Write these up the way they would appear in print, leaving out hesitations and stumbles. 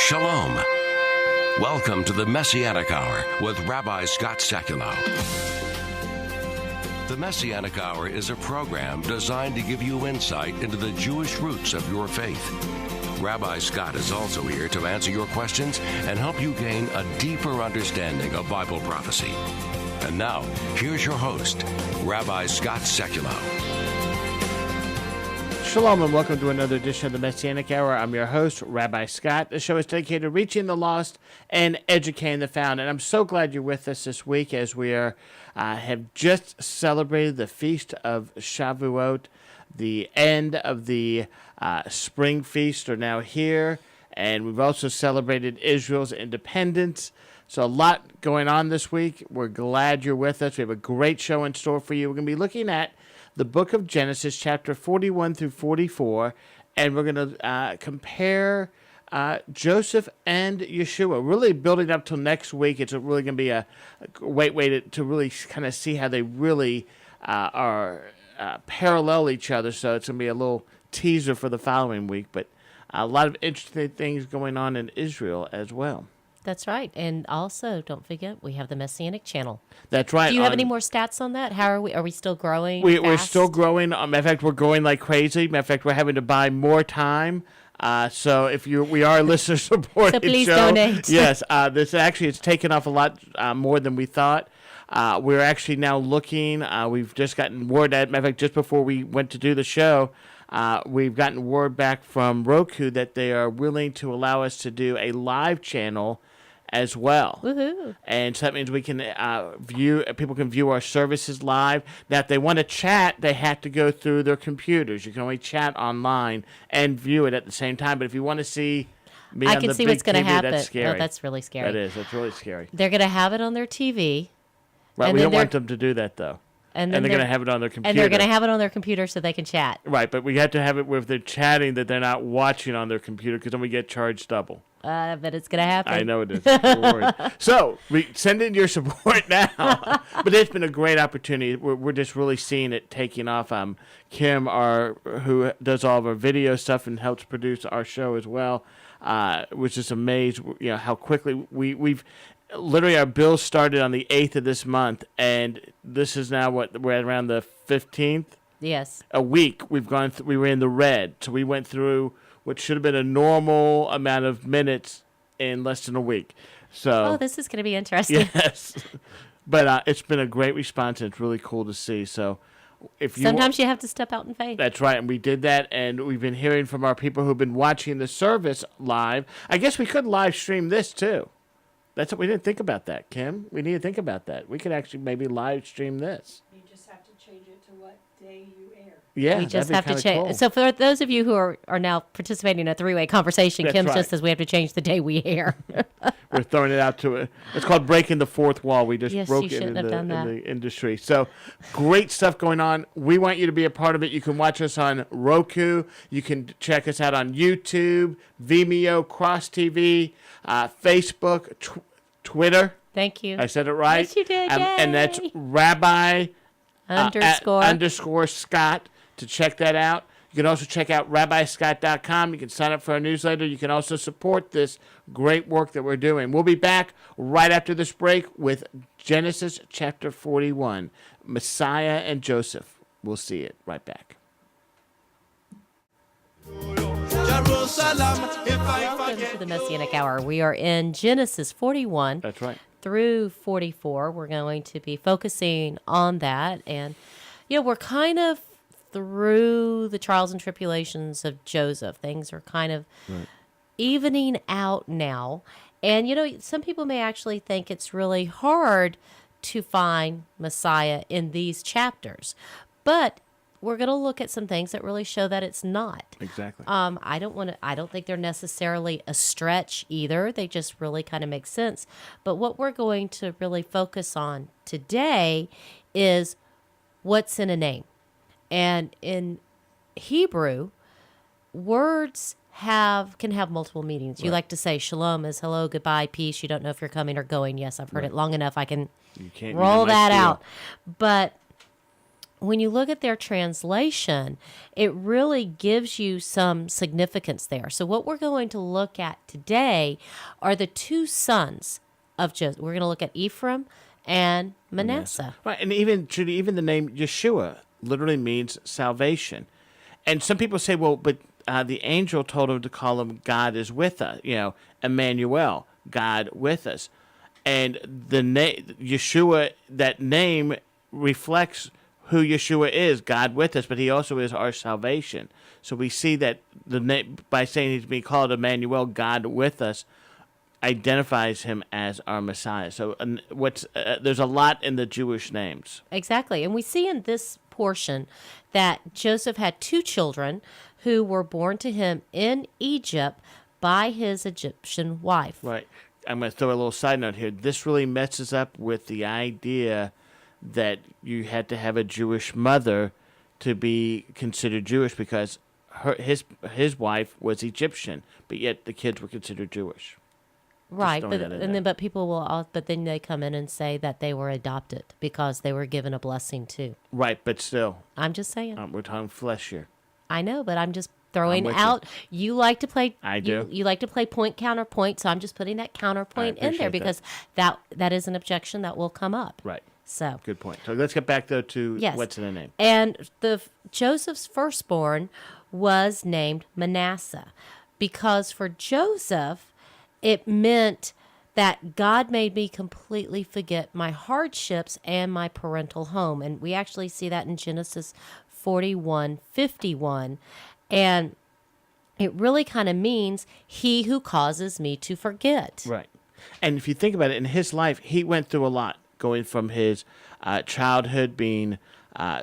Shalom. Welcome to the Messianic Hour with Rabbi Scott Sekulow. The Messianic Hour is a program designed to give you insight into the Jewish roots of your faith. Rabbi Scott is also here to answer your questions and help you gain a deeper understanding of Bible prophecy. And now, here's your host, Rabbi Scott Sekulow. Shalom and welcome to another edition of the Messianic Hour. I'm your host, Rabbi Scott. The show is dedicated to reaching the lost and educating the found. And I'm so glad you're with us this week as we have just celebrated the Feast of Shavuot. The end of the spring feast are now here. And we've also celebrated Israel's independence. So a lot going on this week. We're glad you're with us. We have a great show in store for you. We're going to be looking at the book of Genesis, chapter 41 through 44, and we're going to compare Joseph and Yeshua, really building up till next week. It's really going to be a great way to really kind of see how they really are parallel each other, so it's going to be a little teaser for the following week, but a lot of interesting things going on in Israel as well. That's right. And also, don't forget, we have the Messianic channel. That's right. Do you have any more stats on that? How are we? Are we still growing? We're still growing. Matter of fact, we're growing like crazy. Matter of fact, we're having to buy more time. So if we are a listener supported so please show, donate. Yes, this actually it's taken off a lot more than we thought. We're actually now looking. We've just gotten word matter of fact, just before we went to do the show, we've gotten word back from Roku that they are willing to allow us to do a live channel as well. Woohoo. And so that means we can people can view our services live. Now, if they want to chat, they have to go through their computers. You can only chat online and view it at the same time. But if you want to see me I on can the see big what's going to TV, happen. that's scary. Oh, that's really scary. That is. That's really scary. They're going to have it on their TV. Right. And We then don't want them to do that, though. And they're going to have it on their computer. And they're going to have it on their computer so they can chat. Right, but we have to have it where if they're chatting that they're not watching on their computer because then we get charged double. But it's going to happen. I know it is. Don't worry. So, send in your support now. But it's been a great opportunity. We're just really seeing it taking off. Kim, who does all of our video stuff and helps produce our show as well, was just amazed how quickly we've literally our bill started on the 8th of this month, and this is now we're at around the 15th. Yes. A week we were in the red, so we went through what should have been a normal amount of minutes in less than a week. So this is going to be interesting. Yes, but it's been a great response, and it's really cool to see. So sometimes you have to step out in faith. That's right, and we did that, and we've been hearing from our people who've been watching the service live. I guess we could live stream this too. That's what we didn't think about that, Kim. We need to think about that. We could actually maybe live stream this. You just have to change it to what day you air. Yeah, we just have to change. Cool. So for those of you who are now participating in a three-way conversation, That's Kim right. just says we have to change the day we air. We're throwing it out to it. It's called breaking the fourth wall. We just Yes, broke you it in shouldn't have done that. the industry. So great stuff going on. We want you to be a part of it. You can watch us on Roku. You can check us out on YouTube, Vimeo, Cross TV, Facebook, Twitter. Thank you. I said it right. Yes, you did. And that's Rabbi _ Scott to check that out. You can also check out rabbiscott.com. You can sign up for our newsletter. You can also support this great work that we're doing. We'll be back right after this break with Genesis chapter 41, Messiah and Joseph. We'll see it right back. Welcome to the Messianic Hour. We are in Genesis 41. That's right. Through 44. We're going to be focusing on that. And, we're kind of through the trials and tribulations of Joseph. Things are kind of evening out now. And, some people may actually think it's really hard to find Messiah in these chapters. But we're going to look at some things that really show that it's not. Exactly. I don't think they're necessarily a stretch either. They just really kind of make sense. But what we're going to really focus on today is what's in a name. And in Hebrew, words can have multiple meanings. You like to say shalom is hello, goodbye, peace. You don't know if you're coming or going. Yes, I've heard it long enough. I can roll that out. But when you look at their translation, it really gives you some significance there. So what we're going to look at today are the two sons of Joseph. We're going to look at Ephraim and Manasseh. Right, and even, Judy, even the name Yeshua literally means salvation. And some people say, well, but the angel told him to call him God is with us, Emmanuel, God with us. And the name Yeshua, that name reflects who Yeshua is, God with us, but he also is our salvation. So we see that the name, by saying he's being called Emmanuel, God with us, identifies him as our Messiah. So there's a lot in the Jewish names. Exactly. And we see in this portion that Joseph had two children who were born to him in Egypt by his Egyptian wife. Right. I'm going to throw a little side note here. This really messes up with the idea that you had to have a Jewish mother to be considered Jewish, because his wife was Egyptian, but yet the kids were considered Jewish. Right, but people will, but then they come in and say that they were adopted because they were given a blessing too. Right, but still, I'm just saying. We're talking flesh here. I know, but I'm just throwing out. You like to play. I do. You like to play point counterpoint, so I'm just putting that counterpoint in there because that is an objection that will come up. Right. So good point. So let's get back though to what's in the name. And Joseph's firstborn was named Manasseh because for Joseph, it meant that God made me completely forget my hardships and my parental home. And we actually see that in Genesis 41:51. And it really kind of means he who causes me to forget. Right. And if you think about it, in his life, he went through a lot, going from his childhood being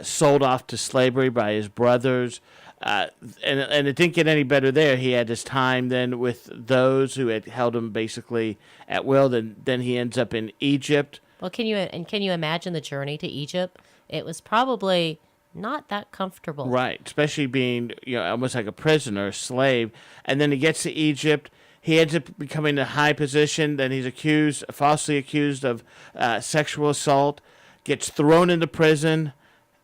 sold off to slavery by his brothers. And it didn't get any better there. He had his time then with those who had held him basically at will. Then he ends up in Egypt. Well, can you imagine the journey to Egypt? It was probably not that comfortable. Right, especially being almost like a prisoner, a slave. And then he gets to Egypt. He ends up becoming a high position. Then he's falsely accused of sexual assault, gets thrown into prison,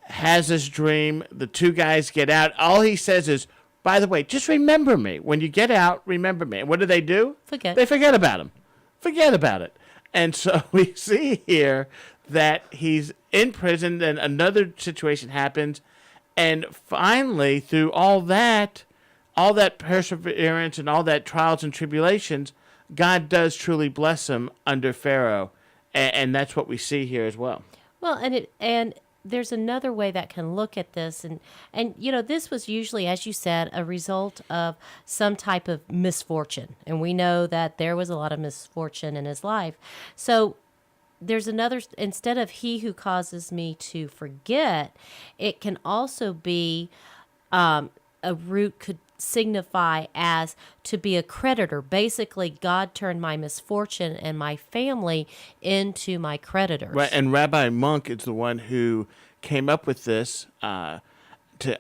has this dream. The two guys get out. All he says is, by the way, just remember me. When you get out, remember me. And what do? Forget. They forget about him. Forget about it. And so we see here that he's in prison, then another situation happens, and finally, through all that perseverance and all that trials and tribulations, God does truly bless him under Pharaoh, and that's what we see here as well. Well, and there's another way that can look at this, and this was usually, as you said, a result of some type of misfortune, and we know that there was a lot of misfortune in his life. So there's another, instead of he who causes me to forget, it can also be a root could signify as to be a creditor. Basically, God turned my misfortune and my family into my creditors. Right, and Rabbi Monk is the one who came up with this to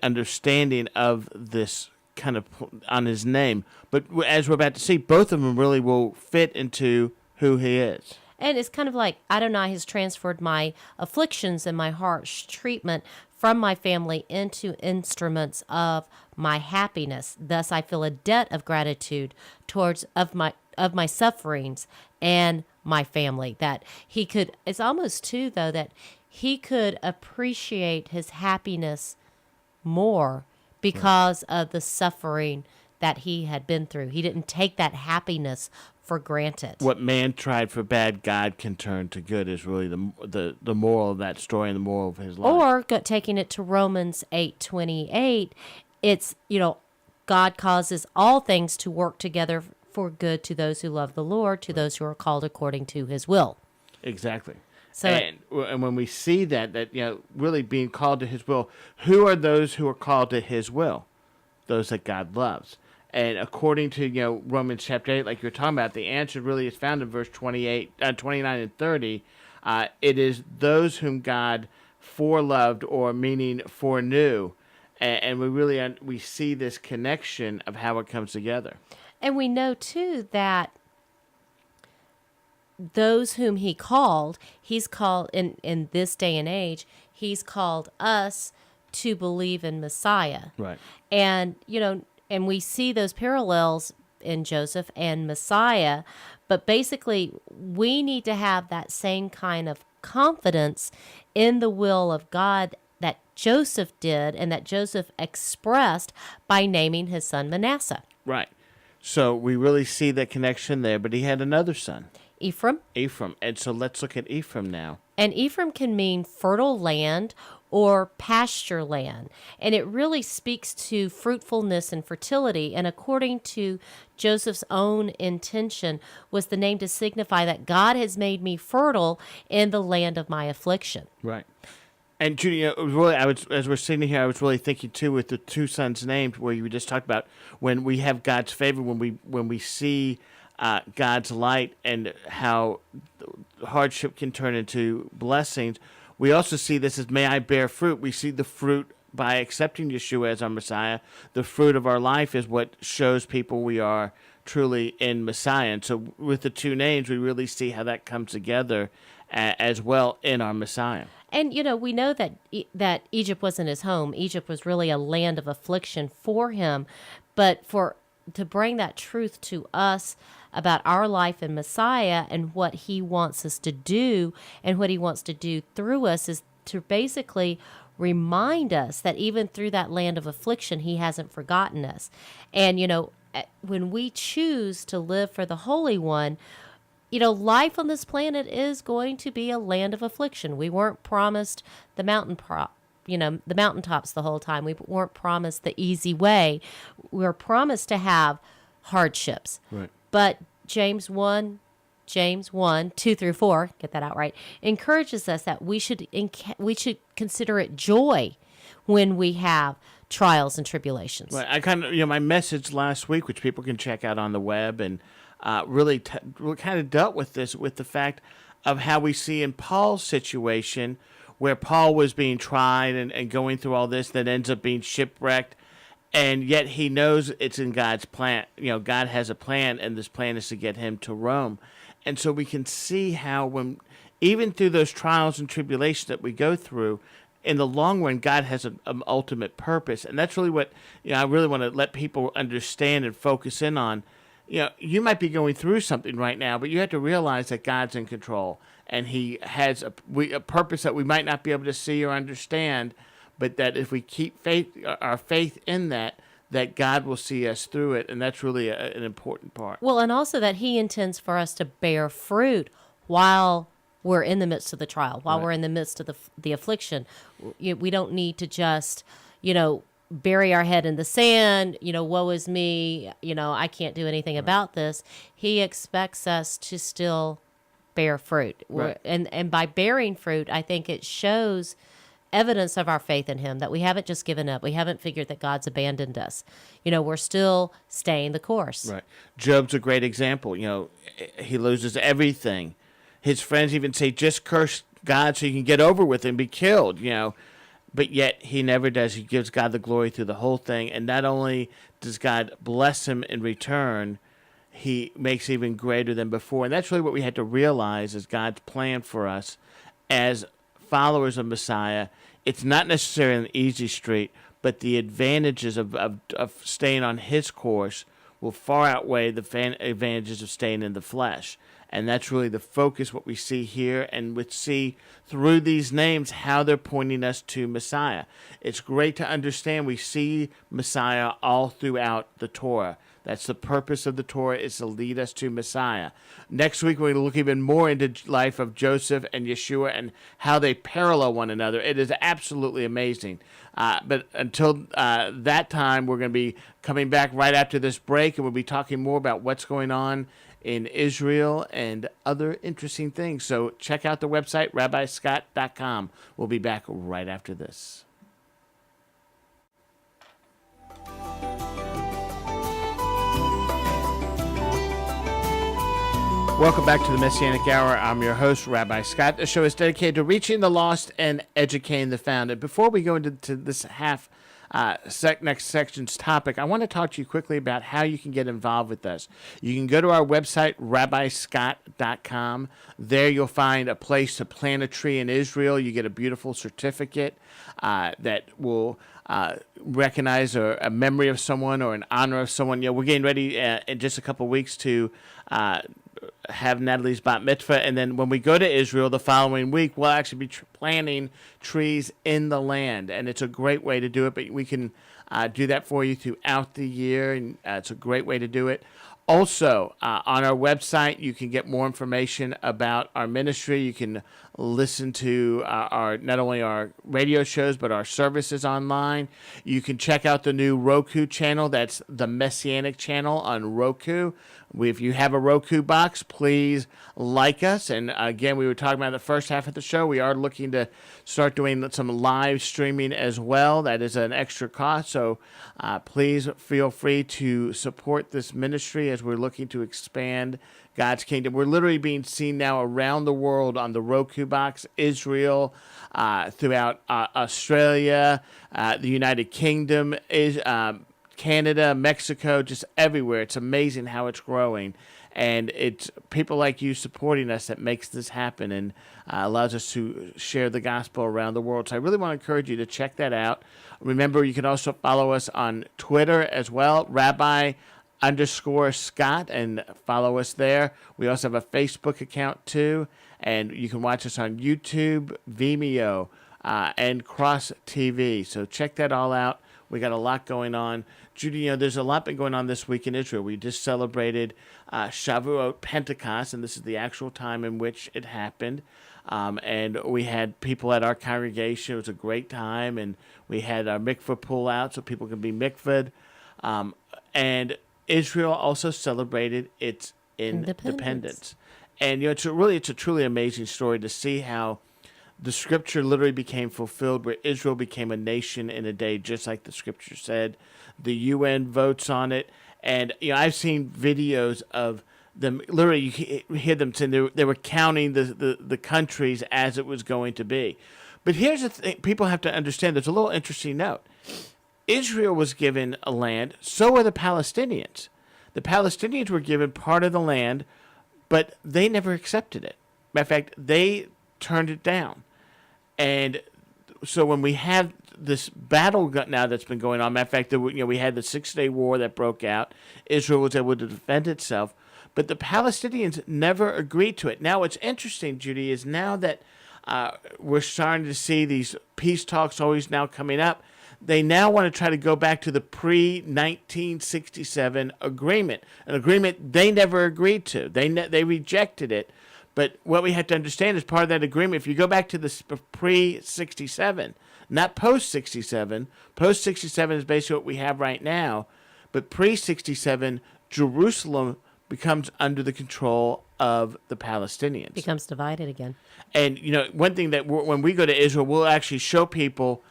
understanding of this kind of on his name. But as we're about to see, both of them really will fit into who he is. And it's kind of like Adonai has transferred my afflictions and my harsh treatment from my family into instruments of my happiness. Thus, I feel a debt of gratitude towards of my sufferings and my family. That he could. It's almost too though that he could appreciate his happiness more because of the suffering that he had been through. He didn't take that happiness for granted. What man tried for bad, God can turn to good is really the moral of that story and the moral of his life. Or taking it to Romans 8:28, it's, God causes all things to work together for good to those who love the Lord, to those who are called according to his will. Exactly. So and when we see that really being called to his will, who are those who are called to his will? Those that God loves. And according to Romans chapter 8, like you're talking about, the answer really is found in verse 29 and 30. It is those whom God foreloved, or meaning foreknew. And we see this connection of how it comes together. And we know, too, that those whom he called, he's called in this day and age, he's called us to believe in Messiah. Right. And, and we see those parallels in Joseph and Messiah, but basically we need to have that same kind of confidence in the will of God that Joseph did and that Joseph expressed by naming his son Manasseh. Right. So we really see that connection there, but he had another son, Ephraim. And so let's look at Ephraim now. And Ephraim can mean fertile land or pasture land. And it really speaks to fruitfulness and fertility. And according to Joseph's own intention, was the name to signify that God has made me fertile in the land of my affliction. Right. And Judy, it was really, as we're sitting here, I was really thinking too with the two sons named, where you just talked about when we have God's favor, when we see God's light and how hardship can turn into blessings. We also see this as may I bear fruit. We see the fruit by accepting Yeshua as our Messiah. The fruit of our life is what shows people we are truly in Messiah. And so with the two names, we really see how that comes together as well in our Messiah. And, we know that Egypt wasn't his home. Egypt was really a land of affliction for him. But to bring that truth to us about our life in Messiah and what he wants us to do and what he wants to do through us is to basically remind us that even through that land of affliction, he hasn't forgotten us. And, when we choose to live for the Holy One, life on this planet is going to be a land of affliction. We weren't promised the the mountaintops the whole time. We weren't promised the easy way. We were promised to have hardships. Right. But James 1, 2 through 4, get that out right, encourages us that we should consider it joy when we have trials and tribulations. Right. I kind of, my message last week, which people can check out on the web, and really kind of dealt with this, with the fact of how we see in Paul's situation, where Paul was being tried and going through all this, that ends up being shipwrecked, and yet he knows it's in God's plan. God has a plan, and this plan is to get him to Rome. And so we can see how when, even through those trials and tribulations that we go through, in the long run, God has an ultimate purpose. And that's really what I really want to let people understand and focus in on. You might be going through something right now, but you have to realize that God's in control, and he has a purpose that we might not be able to see or understand, but that if we keep our faith in that God will see us through it, and that's really an important part. Well, and also that he intends for us to bear fruit while we're in the midst of the trial, while we're in the midst of the affliction. We don't need to just, bury our head in the sand, woe is me, I can't do anything about this. He expects us to still bear fruit. Right. And by bearing fruit, I think it shows evidence of our faith in him, that we haven't just given up. We haven't figured that God's abandoned us. We're still staying the course. Right. Job's a great example. He loses everything. His friends even say, just curse God so you can get over with and be killed, But yet he never does. He gives God the glory through the whole thing. And not only does God bless him in return, he makes even greater than before. And that's really what we had to realize is God's plan for us as followers of Messiah. It's not necessarily an easy street, but the advantages of staying on his course will far outweigh the advantages of staying in the flesh. And that's really the focus, what we see here, and we see through these names how they're pointing us to Messiah. It's great to understand we see Messiah all throughout the Torah. That's the purpose of the Torah, is to lead us to Messiah. Next week, we're going to look even more into the life of Joseph and Yeshua and how they parallel one another. It is absolutely amazing. But until that time, we're going to be coming back right after this break, and we'll be talking more about what's going on in Israel and other interesting things. So check out the website, rabbiscott.com. We'll be back right after this. Welcome back to the Messianic Hour. I'm your host, Rabbi Scott. The show is dedicated to reaching the lost and educating the found. And before we go into this half next section's topic, I want to talk to you quickly about how you can get involved with us. You can go to our website, rabbiscott.com. There you'll find a place to plant a tree in Israel. You get a beautiful certificate that will recognize a memory of someone or an honor of someone. We're getting ready in just a couple weeks to have Natalie's bat mitzvah, and then when we go to Israel the following week, we'll actually be planting trees in the land, and it's a great way to do it. But we can do that for you throughout the year, and it's a great way to do it. Also, on our website, you can get more information about our ministry. You can listen to our not only our radio shows, but our services online. You can check out the new Roku channel. That's the Messianic channel on Roku. If you have a Roku box, please like us. And again, we were talking about the first half of the show. We are looking to start doing some live streaming as well. That is an extra cost. So please feel free to support this ministry as we're looking to expand God's kingdom. We're literally being seen now around the world on the Roku box, Israel, throughout Australia, the United Kingdom, Canada, Mexico, just everywhere. It's amazing how it's growing. And it's people like you supporting us that makes this happen and allows us to share the gospel around the world. So I really want to encourage you to check that out. Remember, you can also follow us on Twitter as well, Rabbi_Scott, and follow us there. We also have a Facebook account too, and you can watch us on YouTube, Vimeo, and Cross TV. So check that all out. We got a lot going on. Judy, there's a lot been going on this week in Israel. We just celebrated Shavuot, Pentecost, and this is the actual time in which it happened. And we had people at our congregation. It was a great time, and we had our mikvah pull out so people can be mikvahed. And Israel also celebrated its independence. And it's a truly amazing story to see how the scripture literally became fulfilled, where Israel became a nation in a day, just like the scripture said. The UN votes on it, and I've seen videos of them. Literally, you hear them saying they were counting the countries as it was going to be. But here's the thing: people have to understand. There's a little interesting note. Israel was given a land. So were the Palestinians. The Palestinians were given part of the land, but they never accepted it. Matter of fact, they turned it down. And so when we have this battle now that's been going on, matter of fact, we had the 6-day war that broke out. Israel was able to defend itself, but the Palestinians never agreed to it. Now, what's interesting, Judy, is now that we're starting to see these peace talks always now coming up, they now want to try to go back to the pre-1967 agreement, an agreement they never agreed to. They rejected it. But what we have to understand is part of that agreement, if you go back to the pre-67, not post-67, post-67 is basically what we have right now, but pre-67, Jerusalem becomes under the control of the Palestinians. Becomes divided again. And, one thing that when we go to Israel, we'll actually show people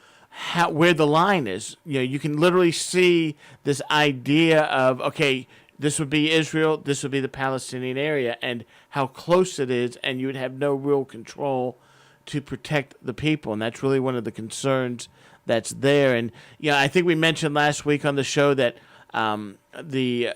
where the line is. You can literally see this idea of, okay, this would be Israel, this would be the Palestinian area, and how close it is, and you would have no real control to protect the people. And that's really one of the concerns that's there. And, I think we mentioned last week on the show that the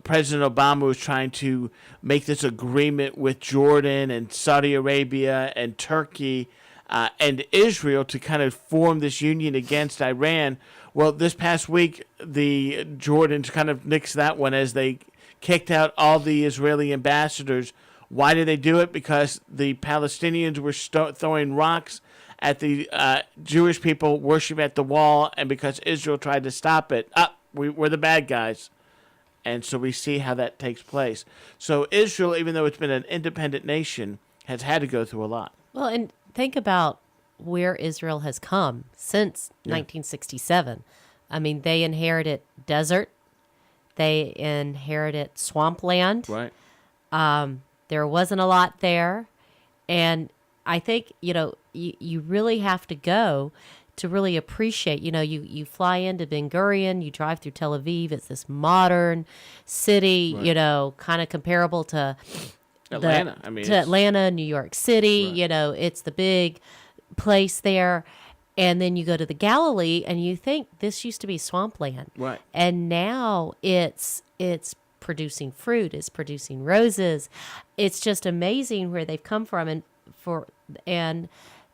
President Obama was trying to make this agreement with Jordan and Saudi Arabia and Turkey and Israel to kind of form this union against Iran. Well, this past week, the Jordans kind of nixed that one as they kicked out all the Israeli ambassadors. Why did they do it? Because the Palestinians were throwing rocks at the Jewish people worshiping at the wall, and because Israel tried to stop it, we're the bad guys. And so we see how that takes place. So Israel, even though it's been an independent nation, has had to go through a lot. Well, and think about where Israel has come since 1967. I mean, they inherited desert. They inherited swampland. Right. There wasn't a lot there. And I think, you really have to go to really appreciate, you fly into Ben Gurion, you drive through Tel Aviv. It's this modern city, right. Kind of comparable to Atlanta. Atlanta, New York City. Right. It's the big place there. And then you go to the Galilee and you think this used to be swampland. Right. And now it's producing fruit, it's producing roses. It's just amazing where they've come from and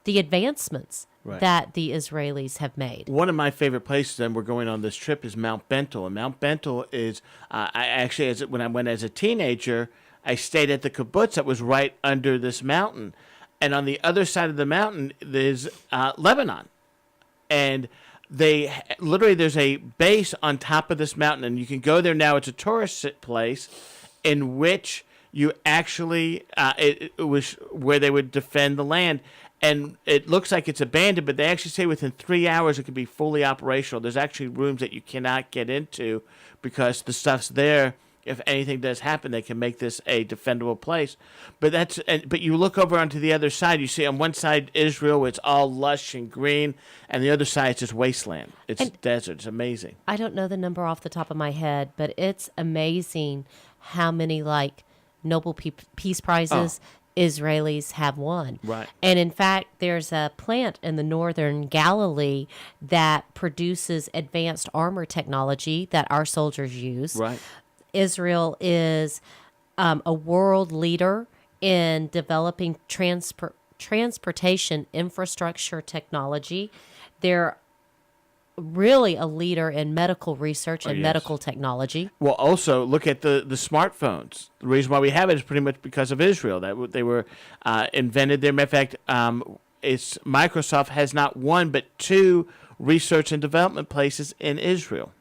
the advancements that the Israelis have made. One of my favorite places, and we're going on this trip, is Mount Bentel. And Mount Bentel is, when I went as a teenager, I stayed at the kibbutz that was right under this mountain. And on the other side of the mountain, there's Lebanon. And there's a base on top of this mountain, and you can go there now. It's a tourist place in which you actually, it was where they would defend the land. And it looks like it's abandoned, but they actually say within 3 hours it could be fully operational. There's actually rooms that you cannot get into because the stuff's there. If anything does happen, they can make this a defendable place. But you look over onto the other side, you see on one side Israel, where it's all lush and green, and the other side it's just wasteland. It's desert. It's amazing. I don't know the number off the top of my head, but it's amazing how many Nobel Peace Prizes Israelis have won. Right. And in fact, there's a plant in the northern Galilee that produces advanced armor technology that our soldiers use. Right. Israel is a world leader in developing transportation infrastructure technology. They're really a leader in medical research and medical technology. Well, also look at the smartphones. The reason why we have it is pretty much because of Israel. That they were invented there. Matter of fact, Microsoft has not one but two research and development places in Israel.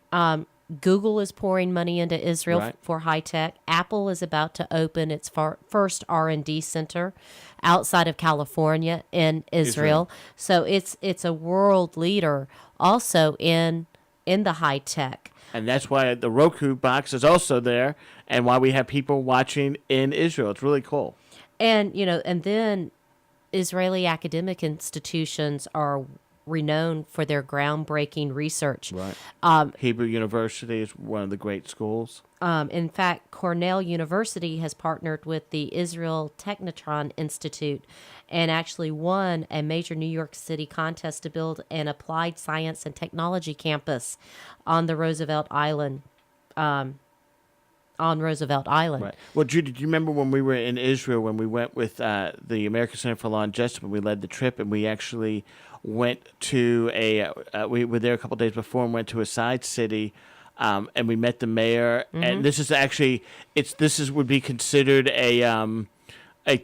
Google is pouring money into Israel for high tech. Apple is about to open its first R&D center outside of California in Israel. So it's a world leader also in the high tech. And that's why the Roku box is also there, and why we have people watching in Israel. It's really cool. And and then Israeli academic institutions are renowned for their groundbreaking research. Right. Hebrew University is one of the great schools. In fact, Cornell University has partnered with the Israel Technotron Institute and actually won a major New York City contest to build an applied science and technology campus on the Roosevelt Island. Right. Well, Judy, do you remember when we were in Israel, when we went with the American Center for Law and Justice, when we led the trip, and we actually went to we were there a couple of days before and went to a side city, and we met the mayor. Mm-hmm. And this is actually, would be considered a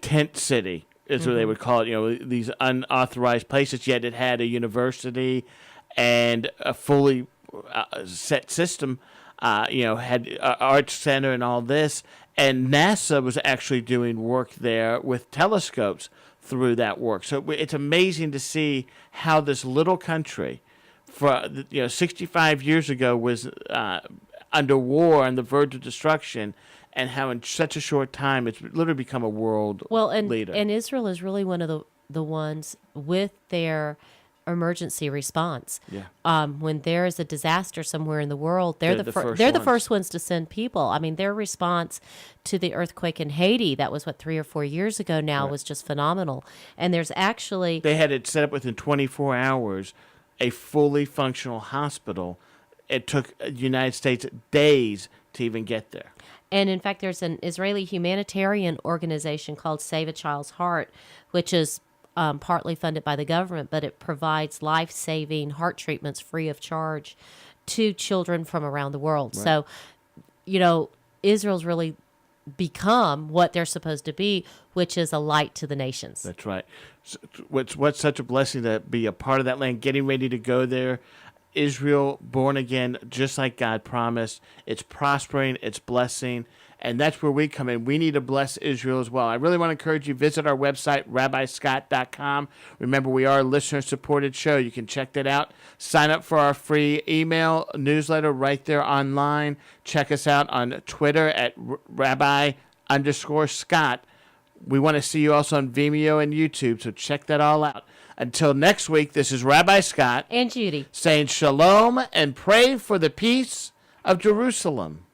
tent city, is what they would call it. These unauthorized places, yet it had a university and a fully set system. Had an arts center and all this, and NASA was actually doing work there with telescopes through that work. So it's amazing to see how this little country, 65 years ago, was under war on the verge of destruction, and how in such a short time it's literally become a world leader. And Israel is really one of the ones with their emergency response. Yeah. When there is a disaster somewhere in the world, they're the first ones to send people. I mean, their response to the earthquake in Haiti, that was 3 or 4 years ago now, was just phenomenal. And there's actually, they had it set up within 24 hours, a fully functional hospital. It took the United States days to even get there. And in fact, there's an Israeli humanitarian organization called Save a Child's Heart, which is partly funded by the government, but it provides life-saving heart treatments free of charge to children from around the world. Right. So, Israel's really become what they're supposed to be, which is a light to the nations. That's right. What's such a blessing to be a part of that land, getting ready to go there. Israel, born again, just like God promised. It's prospering, it's blessing. And that's where we come in. We need to bless Israel as well. I really want to encourage you, visit our website, rabbiscott.com. Remember, we are a listener-supported show. You can check that out. Sign up for our free email newsletter right there online. Check us out on Twitter at Rabbi_Scott. We want to see you also on Vimeo and YouTube, so check that all out. Until next week, this is Rabbi Scott and Judy saying shalom and pray for the peace of Jerusalem.